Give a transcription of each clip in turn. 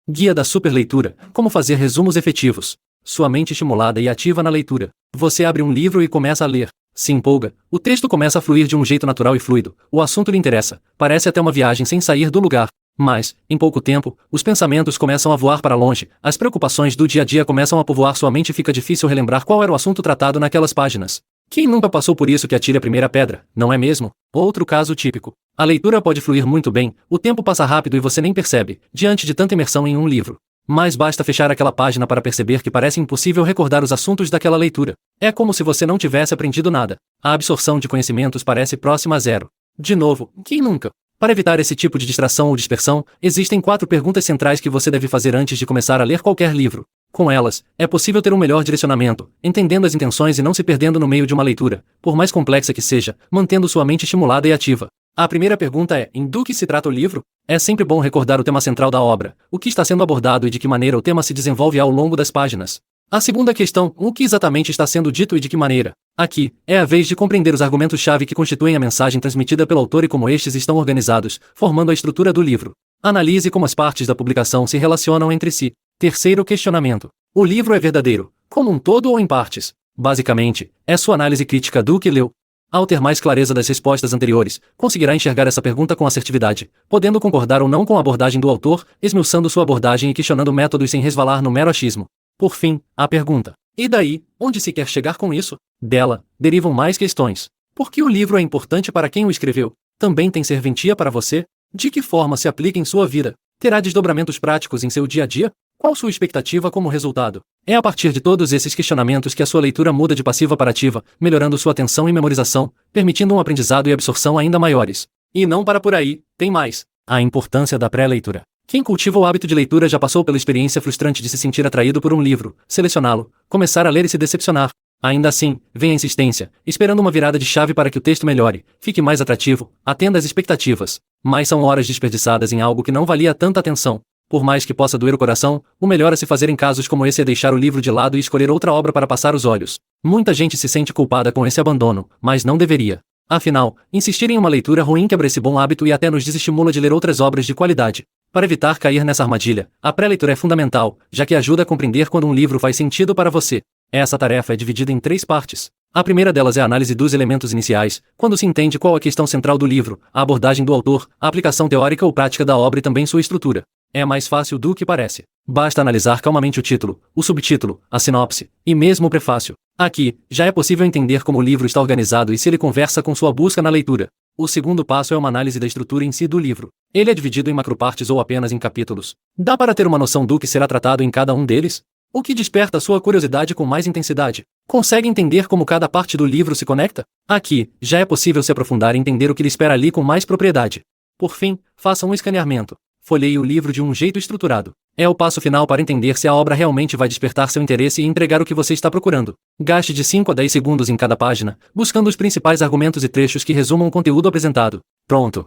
Guia da Superleitura, como fazer resumos efetivos. Sua mente estimulada e ativa na leitura. Você abre um livro e começa a ler. Se empolga, o texto começa a fluir de um jeito natural e fluido, o assunto lhe interessa, parece até uma viagem sem sair do lugar. Mas, em pouco tempo, os pensamentos começam a voar para longe, as preocupações do dia a dia começam a povoar sua mente e fica difícil relembrar qual era o assunto tratado naquelas páginas. Quem nunca passou por isso que atire a primeira pedra, não é mesmo? Outro caso típico. A leitura pode fluir muito bem, o tempo passa rápido e você nem percebe, diante de tanta imersão em um livro. Mas basta fechar aquela página para perceber que parece impossível recordar os assuntos daquela leitura. É como se você não tivesse aprendido nada. A absorção de conhecimentos parece próxima a zero. De novo, quem nunca? Para evitar esse tipo de distração ou dispersão, existem 4 perguntas centrais que você deve fazer antes de começar a ler qualquer livro. Com elas, é possível ter um melhor direcionamento, entendendo as intenções e não se perdendo no meio de uma leitura, por mais complexa que seja, mantendo sua mente estimulada e ativa. A primeira pergunta é: do que se trata o livro? É sempre bom recordar o tema central da obra, o que está sendo abordado e de que maneira o tema se desenvolve ao longo das páginas. A segunda questão: o que exatamente está sendo dito e de que maneira? Aqui, é a vez de compreender os argumentos-chave que constituem a mensagem transmitida pelo autor e como estes estão organizados, formando a estrutura do livro. Analise como as partes da publicação se relacionam entre si. Terceiro questionamento: o livro é verdadeiro, como um todo ou em partes? Basicamente, é sua análise crítica do que leu. Ao ter mais clareza das respostas anteriores, conseguirá enxergar essa pergunta com assertividade, podendo concordar ou não com a abordagem do autor, esmiuçando sua abordagem e questionando métodos sem resvalar no mero achismo. Por fim, a pergunta: e daí, onde se quer chegar com isso? Dela, derivam mais questões. Por que o livro é importante para quem o escreveu? Também tem serventia para você? De que forma se aplica em sua vida? Terá desdobramentos práticos em seu dia a dia? Qual sua expectativa como resultado? É a partir de todos esses questionamentos que a sua leitura muda de passiva para ativa, melhorando sua atenção e memorização, permitindo um aprendizado e absorção ainda maiores. E não para por aí, tem mais. A importância da pré-leitura. Quem cultiva o hábito de leitura já passou pela experiência frustrante de se sentir atraído por um livro, selecioná-lo, começar a ler e se decepcionar. Ainda assim, vem a insistência, esperando uma virada de chave para que o texto melhore, fique mais atrativo, atenda às expectativas. Mas são horas desperdiçadas em algo que não valia tanta atenção. Por mais que possa doer o coração, o melhor a se fazer em casos como esse é deixar o livro de lado e escolher outra obra para passar os olhos. Muita gente se sente culpada com esse abandono, mas não deveria. Afinal, insistir em uma leitura ruim quebra esse bom hábito e até nos desestimula de ler outras obras de qualidade. Para evitar cair nessa armadilha, a pré-leitura é fundamental, já que ajuda a compreender quando um livro faz sentido para você. Essa tarefa é dividida em 3 partes. A primeira delas é a análise dos elementos iniciais, quando se entende qual a questão central do livro, a abordagem do autor, a aplicação teórica ou prática da obra e também sua estrutura. É mais fácil do que parece. Basta analisar calmamente o título, o subtítulo, a sinopse, e mesmo o prefácio. Aqui, já é possível entender como o livro está organizado e se ele conversa com sua busca na leitura. O segundo passo é uma análise da estrutura em si do livro. Ele é dividido em macropartes ou apenas em capítulos. Dá para ter uma noção do que será tratado em cada um deles? O que desperta sua curiosidade com mais intensidade? Consegue entender como cada parte do livro se conecta? Aqui, já é possível se aprofundar e entender o que lhe espera ali com mais propriedade. Por fim, faça um escaneamento. Folheie o livro de um jeito estruturado. É o passo final para entender se a obra realmente vai despertar seu interesse e entregar o que você está procurando. Gaste de 5 a 10 segundos em cada página, buscando os principais argumentos e trechos que resumam o conteúdo apresentado. Pronto!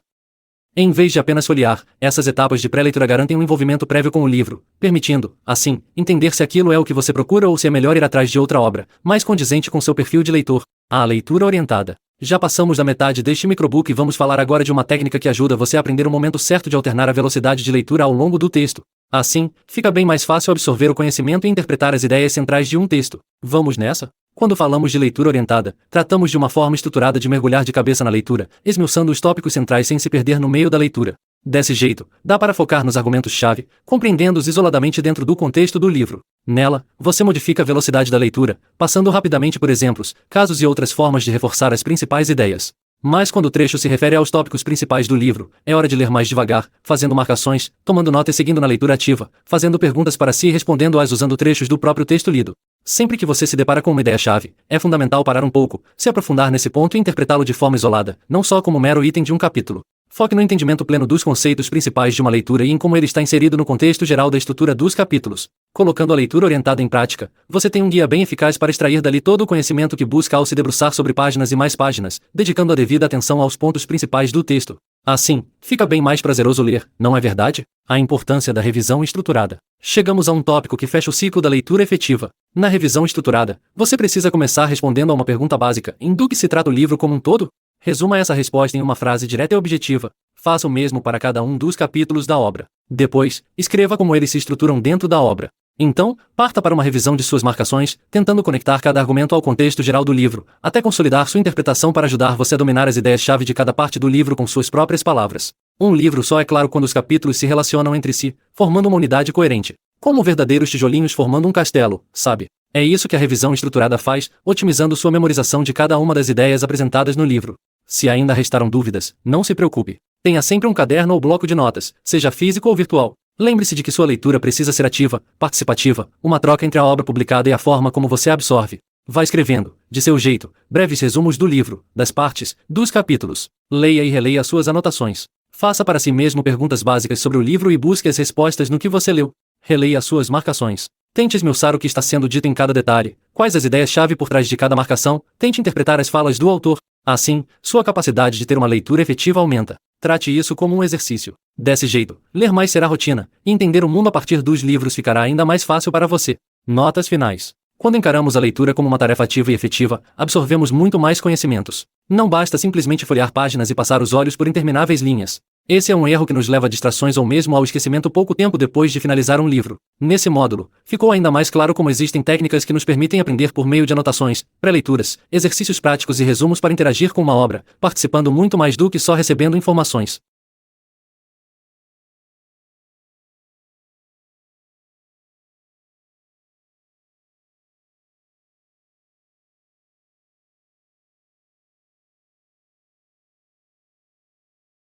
Em vez de apenas folhear, essas etapas de pré-leitura garantem um envolvimento prévio com o livro, permitindo, assim, entender se aquilo é o que você procura ou se é melhor ir atrás de outra obra, mais condizente com seu perfil de leitor. A leitura orientada. Já passamos da metade deste microbook e vamos falar agora de uma técnica que ajuda você a aprender o momento certo de alternar a velocidade de leitura ao longo do texto. Assim, fica bem mais fácil absorver o conhecimento e interpretar as ideias centrais de um texto. Vamos nessa? Quando falamos de leitura orientada, tratamos de uma forma estruturada de mergulhar de cabeça na leitura, esmiuçando os tópicos centrais sem se perder no meio da leitura. Desse jeito, dá para focar nos argumentos-chave, compreendendo-os isoladamente dentro do contexto do livro. Nela, você modifica a velocidade da leitura, passando rapidamente por exemplos, casos e outras formas de reforçar as principais ideias. Mas quando o trecho se refere aos tópicos principais do livro, é hora de ler mais devagar, fazendo marcações, tomando nota e seguindo na leitura ativa, fazendo perguntas para si e respondendo-as usando trechos do próprio texto lido. Sempre que você se depara com uma ideia-chave, é fundamental parar um pouco, se aprofundar nesse ponto e interpretá-lo de forma isolada, não só como mero item de um capítulo. Foque no entendimento pleno dos conceitos principais de uma leitura e em como ele está inserido no contexto geral da estrutura dos capítulos. Colocando a leitura orientada em prática, você tem um guia bem eficaz para extrair dali todo o conhecimento que busca ao se debruçar sobre páginas e mais páginas, dedicando a devida atenção aos pontos principais do texto. Assim, fica bem mais prazeroso ler, não é verdade? A importância da revisão estruturada. Chegamos a um tópico que fecha o ciclo da leitura efetiva. Na revisão estruturada, você precisa começar respondendo a uma pergunta básica: do que se trata o livro como um todo? Resuma essa resposta em uma frase direta e objetiva. Faça o mesmo para cada um dos capítulos da obra. Depois, escreva como eles se estruturam dentro da obra. Então, parta para uma revisão de suas marcações, tentando conectar cada argumento ao contexto geral do livro, até consolidar sua interpretação para ajudar você a dominar as ideias-chave de cada parte do livro com suas próprias palavras. Um livro só é claro quando os capítulos se relacionam entre si, formando uma unidade coerente. Como verdadeiros tijolinhos formando um castelo, sabe? É isso que a revisão estruturada faz, otimizando sua memorização de cada uma das ideias apresentadas no livro. Se ainda restaram dúvidas, não se preocupe. Tenha sempre um caderno ou bloco de notas, seja físico ou virtual. Lembre-se de que sua leitura precisa ser ativa, participativa, uma troca entre a obra publicada e a forma como você a absorve. Vá escrevendo, de seu jeito, breves resumos do livro, das partes, dos capítulos. Leia e releia suas anotações. Faça para si mesmo perguntas básicas sobre o livro e busque as respostas no que você leu. Releia suas marcações. Tente esmiuçar o que está sendo dito em cada detalhe, quais as ideias-chave por trás de cada marcação, tente interpretar as falas do autor. Assim, sua capacidade de ter uma leitura efetiva aumenta. Trate isso como um exercício. Desse jeito, ler mais será rotina, e entender o mundo a partir dos livros ficará ainda mais fácil para você. Notas finais. Quando encaramos a leitura como uma tarefa ativa e efetiva, absorvemos muito mais conhecimentos. Não basta simplesmente folhear páginas e passar os olhos por intermináveis linhas. Esse é um erro que nos leva a distrações ou mesmo ao esquecimento pouco tempo depois de finalizar um livro. Nesse módulo, ficou ainda mais claro como existem técnicas que nos permitem aprender por meio de anotações, pré-leituras, exercícios práticos e resumos para interagir com uma obra, participando muito mais do que só recebendo informações.